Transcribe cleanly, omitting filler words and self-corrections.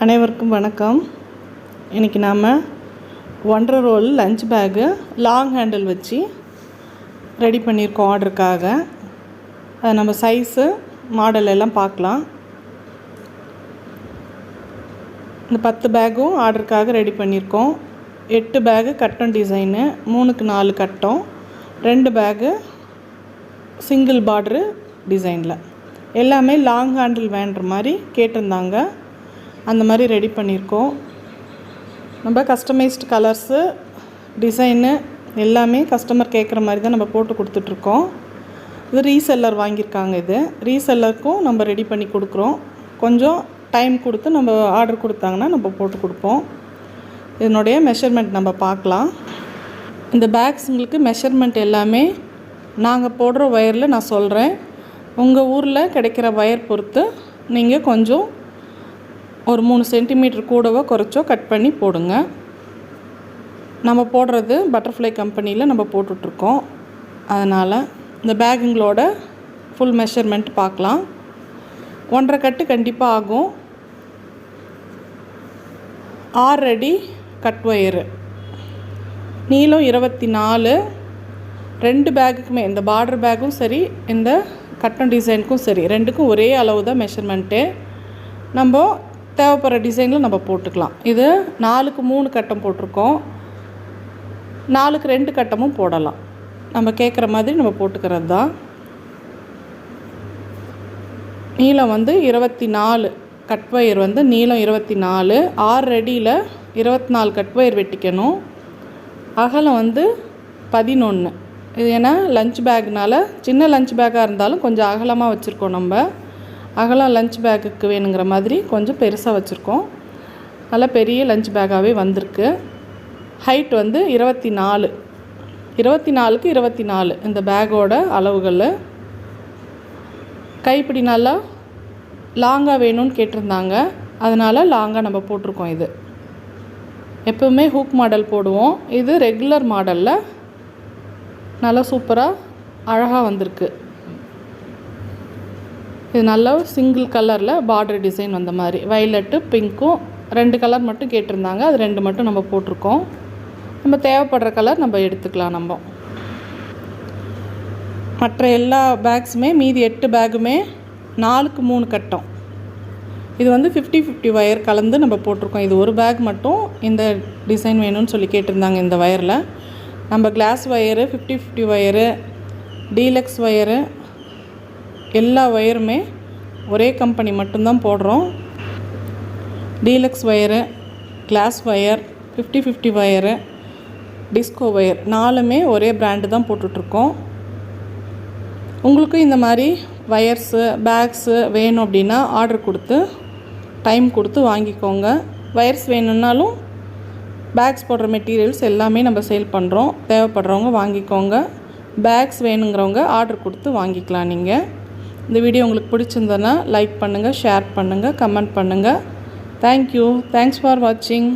அனைவருக்கும் வணக்கம். இன்றைக்கி நாம் 1.5 roll lunch bag long handle வச்சு ரெடி பண்ணியிருக்கோம் ஆர்டருக்காக. அதை நம்ம சைஸு மாடல் எல்லாம் பார்க்கலாம். இந்த 10 பேக்கும் ஆர்டருக்காக ரெடி பண்ணியிருக்கோம். 8 பேக்கு கட்டம் டிசைனு, 3க்கு 4 கட்டம், 2 பேக்கு சிங்கிள் பார்ட்ரு டிசைனில் எல்லாமே லாங் ஹேண்டில் வேண்டுற மாதிரி கேட்டிருந்தாங்க. அந்த மாதிரி ரெடி பண்ணியிருக்கோம். நம்ம கஸ்டமைஸ்டு கலர்ஸு டிசைனு எல்லாமே கஸ்டமர் கேட்குற மாதிரி தான் நம்ம போட்டு கொடுத்துட்ருக்கோம். இது ரீசெல்லர் வாங்கியிருக்காங்க. இது ரீசெல்லருக்கும் நம்ம ரெடி பண்ணி கொடுக்குறோம். கொஞ்சம் டைம் கொடுத்து நம்ம ஆர்டர் கொடுத்தாங்கன்னா நம்ம போட்டு கொடுப்போம். இதனுடைய மெஷர்மெண்ட் நம்ம பார்க்கலாம். இந்த பேக்ஸுங்களுக்கு மெஷர்மெண்ட் எல்லாமே நாங்கள் போடுற ஒயரில் நான் சொல்கிறேன். உங்கள் ஊரில் கிடைக்கிற ஒயர் பொறுத்து நீங்கள் கொஞ்சம் ஒரு 3 சென்டிமீட்டர் கூடவோ குறைச்சோ கட் பண்ணி போடுங்க. நம்ம போடுறது பட்டர்ஃப்ளை கம்பெனியில் நம்ம போட்டுட்ருக்கோம். அதனால் இந்த பேக்குங்களோட ஃபுல் மெஷர்மெண்ட் பார்க்கலாம். 1.5 கட்டு கண்டிப்பாக ஆகும். 6 அடி கட் ஒயரு, நீளம் 24. 2 பேக்குக்குமே, இந்த பார்டர் பேக்கும் சரி இந்த கட்டம் டிசைனுக்கும் சரி, ரெண்டுக்கும் ஒரே அளவு தான் மெஷர்மெண்ட்டு. நம்ம தேவைப்படுற டிசைனில் நம்ம போட்டுக்கலாம். இது 4க்கு 3 கட்டம் போட்டிருக்கோம். 4க்கு 2 கட்டமும் போடலாம். நம்ம கேட்குற மாதிரி நம்ம போட்டுக்கிறது தான். நீளம் 24 கட் ஒயர் நீளம் 24. 6 அடியில் 24 கட் ஒயர் வெட்டிக்கணும். அகலம் 11. இது ஏன்னா லஞ்ச் பேக்னால் சின்ன லஞ்ச் பேக்காக இருந்தாலும் கொஞ்சம் அகலமாக வச்சுருக்கோம். நம்ம அகலம் லஞ்ச் பேக்குக்கு வேணுங்கிற மாதிரி கொஞ்சம் பெருசாக வச்சுருக்கோம். நல்லா பெரிய லஞ்ச் பேக்காகவே வந்திருக்கு. ஹைட் 24. 24க்கு 24 இந்த பேக்கோட அளவுகள். கைப்பிடி நல்லா லாங்காக வேணும்னு கேட்டிருந்தாங்க. அதனால் லாங்காக நம்ம போட்டிருக்கோம். இது எப்போவுமே ஹூக் மாடல் போடுவோம். இது ரெகுலர் மாடலில் நல்லா சூப்பராக அழகாக வந்திருக்கு. இது நல்லா சிங்கிள் கலரில் பார்டர் டிசைன் வந்த மாதிரி வயலட்டு பிங்க்கும் 2 கலர் மட்டும் கேட்டிருந்தாங்க. அது 2 மட்டும் நம்ம போட்டிருக்கோம். நம்ம தேவைப்படுற கலர் நம்ம எடுத்துக்கலாம். நம்ம மற்ற எல்லா பேக்ஸுமே மீதி 8 பேக்குமே 4க்கு 3 கட்டம். இது 50-50 ஒயர் கலந்து நம்ம போட்டிருக்கோம். இது ஒரு பேக் மட்டும் இந்த டிசைன் வேணும்னு சொல்லி கேட்டிருந்தாங்க. இந்த ஒயரில் நம்ம class wire, 50-50 wire, deluxe wire எல்லா ஒயருமே ஒரே கம்பெனி மட்டும்தான் போடுறோம். Deluxe wire, class wire, 50-50 wire, disco wire 4மே ஒரே பிராண்டு தான் போட்டுட்ருக்கோம். உங்களுக்கு இந்த மாதிரி ஒயர்ஸு பேக்ஸு வேணும் அப்படின்னா ஆர்டர் கொடுத்து டைம் கொடுத்து வாங்கிக்கோங்க. ஒயர்ஸ் வேணும்னாலும் பேக்ஸ் போடுற மெட்டீரியல்ஸ் எல்லாமே நம்ம சேல் பண்ணுறோம். தேவைப்படுறவங்க வாங்கிக்கோங்க. பேக்ஸ் வேணுங்கிறவங்க ஆர்டர் கொடுத்து வாங்கிக்கலாம். நீங்கள் இந்த வீடியோ உங்களுக்கு பிடிச்சிருந்ததுன்னா லைக் பண்ணுங்கள், ஷேர் பண்ணுங்கள், கமெண்ட் பண்ணுங்கள். தேங்க்யூ. தேங்க்ஸ் ஃபார் வாட்சிங்.